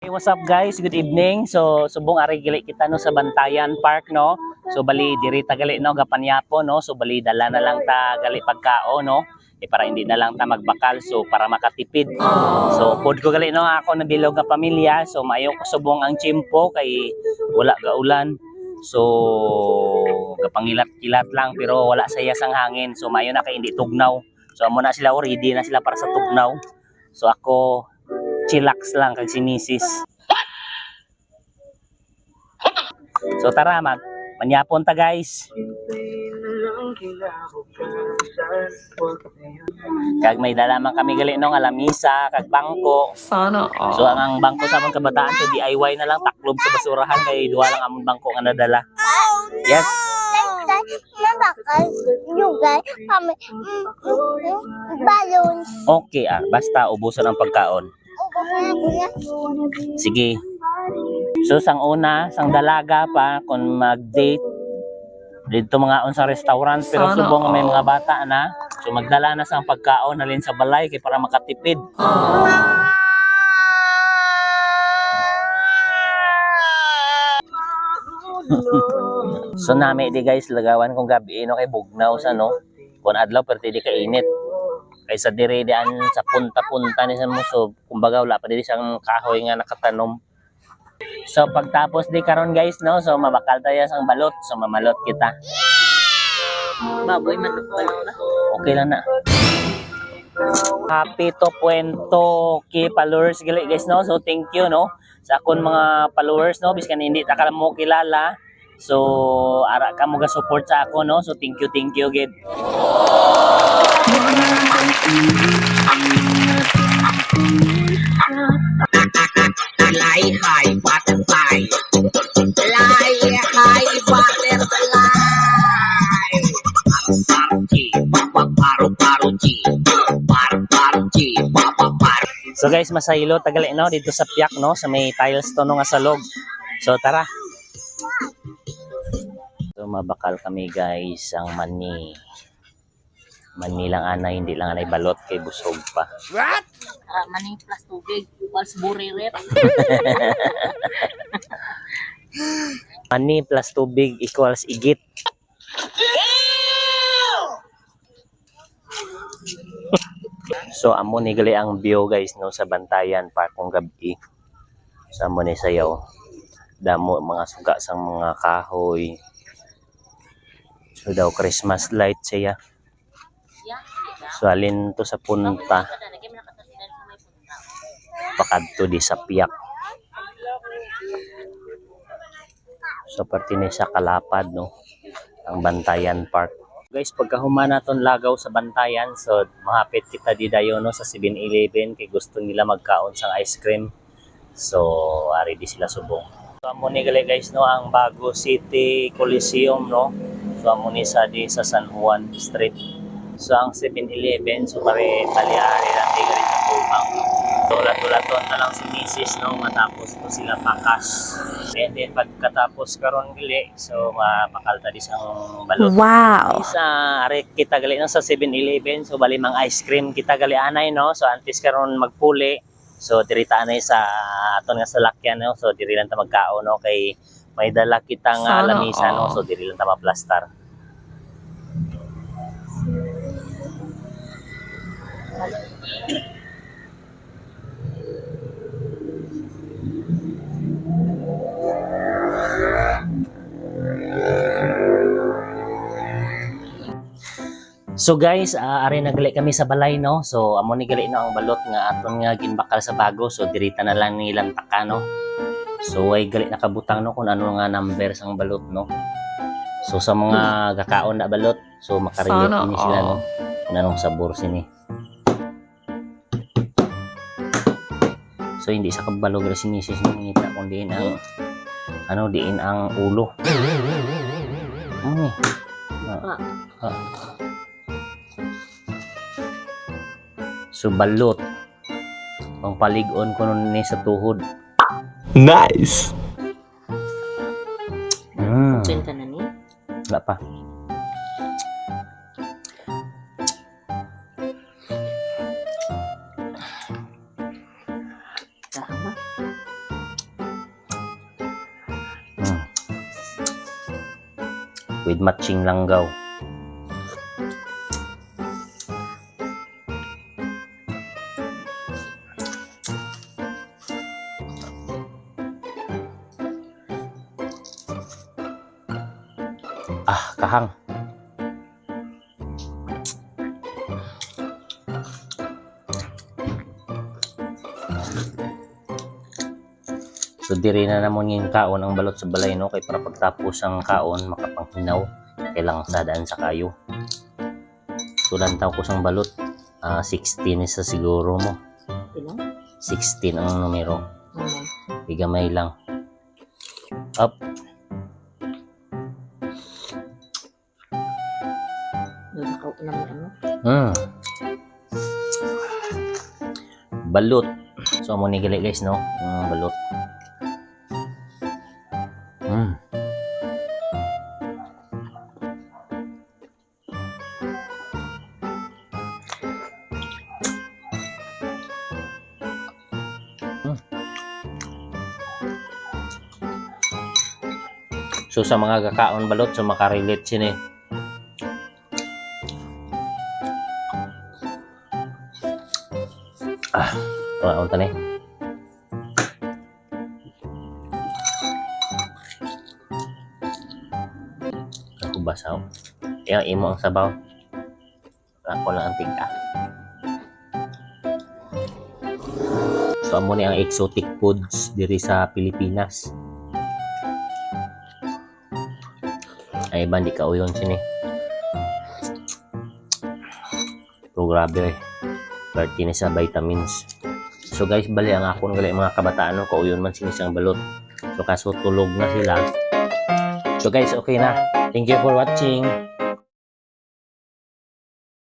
What's up guys? Good evening. So subong ari gali kita no sa Bantayan Park no. So bali diri ta gali no gapanyapo no. So bali dala na lang ta gali pagkao no. Para hindi na lang ta magbakal so para makatipid. So pod ko gali no ako na bilog nga pamilya. So maayo ko subong ang chimpo kay wala ga ulan. So kapangilat-kilat lang pero wala saya sang hangin. So maayo na kay hindi tugnaw. So amo na sila ready na sila para sa tugnaw. So ako chillax lang kag si Mrs. So tara manyapon ta guys. Kag may dala man kami gali no nga lamisa kag bangko. Sana all. So ang bangko sa among kabataan so DIY na lang taklob sa basurahan kay duha lang among bangko nga nadala. Yes. Balloons. Okay basta ubuson ang pagkaon. Sige. So sang una, sang dalaga pa kung mag-date dito mga on sa restaurant pero Sana subong may all. mga bata na. So magdala na sang pagkaon halin sa balay kay para makatipid. So nami di guys lagawan kung gabi no kay bugnaw sa no. Kun adlaw pero di ka init. Kaysa dire dian sa punta-punta ni sa mo so kumbaga wala pa diri sang kahoy nga nakatanom. So pagtapos di karon guys no so mabakal tayo sang balot so mamalot kita. Baboy man balot na. Okay lang na. Happy to Puento kay followers gali guys no. So thank you no sa akon mga followers no biskan hindi ta ka mo kilala. So ara ka mo ga support sa ako no. So thank you gid. Fly high butterfly. Fly high butterfly. Paru-paru-chi. Paru-paru-chi. Paru-paru. So guys, masaylo tagali no dito sa piyak no sa may tiles to no nga salog. So tara. So mabakal kami guys ang mani. Mani lang anay, hindi lang anay balot kay busog pa. Maning plus tubig, plus buriret. Mani plus tubig equals igit. So amo ni gali ang view guys no sa Bantayan Park kung gabi. So amo ni sayaw. Damo mga suga sang mga kahoy. So daw Christmas light siya. So alin to sa punta. Pakadto di sa piyak. So parte ni sa kalapad no ang Bantayan Park. Guys, pagkahuman naton lagaw sa Bantayan, so mahapit kita di dayo no sa 7-Eleven kay gusto nila magkaon sang ice cream. So ari di sila subong. So amo ni gali guys no ang Bago City Coliseum no. So amo ni sa di sa San Juan Street. So ang 7-Eleven so pare talyari lang di gali sa tumang. So lato-laton na lang si Mrs. no matapos to sila pakas. And then pagkatapos karon gali so mapakalta di sang balot. Wow. Sa are kita gali no sa 7-Eleven so bali mang ice cream kita gali anay no so antes karon magpuli so diri ta anay sa aton nga salakyan no so diri lang ta magkaon no kay may dala kita nga Sana lamisa no all. so diri lang ta maplastar. So guys, ari nagali kami sa balay no. So amo ni gali no ang balot nga aton nga ginbakal sa Bago. So dirita na lang nilang taka no. So ay gali nakabutang no kung ano nga number sang balot no. So sa mga gakaon na balot, so makarelate Sana ni sila no. all. Kung anong sabor sini. So hindi sa kabalo gali si Mrs. no ngita kun diin ang ano diin ang ulo. So balot pang palig-on ko nun ni sa tuhod. Nice. Benta na ni. Wala pa. with matching langgaw. Kahang. So diri na namon yung kaon ang balot sa balay, no, kay para pagtapos ang kaon makapanghinaw kailangan sadaan sa kayo. So lantaw ko sang balot 16 isa siguro mo. Ilan? 16 ang numero. Bigamay lang. Up. Nagkakaw ko naman ano. Balot. So amo ni gali guys, no, balot. So sa mga kakaon balot, so makarelate sini. Wala unta ni. Ako basaw. Yang imo ang sabaw. Ako lang ang tika. So amo ni ang exotic foods diri sa Pilipinas. Ay iba di kauyon sini. Pero grabe, party ni sa vitamins. So guys, bali ang akon gali mga kabataan, no, kauyon man sini siyang balot. So kaso tulog na sila. So guys, okay na. Thank you for watching.